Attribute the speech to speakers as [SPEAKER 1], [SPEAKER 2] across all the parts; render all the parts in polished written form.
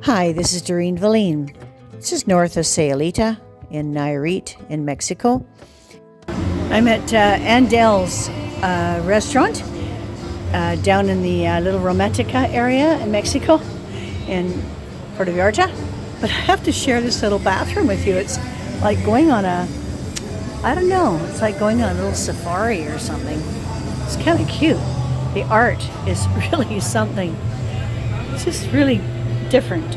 [SPEAKER 1] Hi, this is Doreen Velin. This is north of Sayulita in Nayarit in Mexico. I'm at Andel's restaurant down in the Little Romantica area in Mexico in Puerto Vallarta. But I have to share this little bathroom with you. It's like going on it's like going on a little safari or something. It's kind of cute. The art is really something. It's just really different.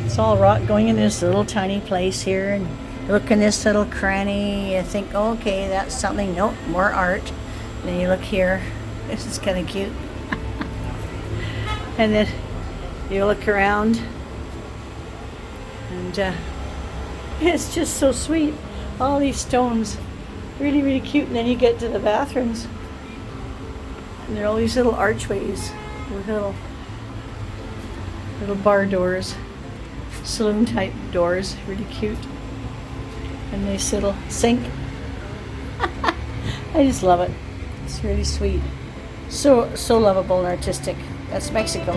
[SPEAKER 1] It's all rock going in this little tiny place here, and you look in this little cranny, you think, oh, okay, that's something. Nope, more art. And then you look here. This is kind of cute. And then you look around, and it's just so sweet. All these stones, really, really cute. And then you get to the bathrooms, and there are all these little archways with little bar doors, saloon type doors, really cute. And nice little sink. I just love it. It's really sweet. So lovable and artistic. That's Mexico.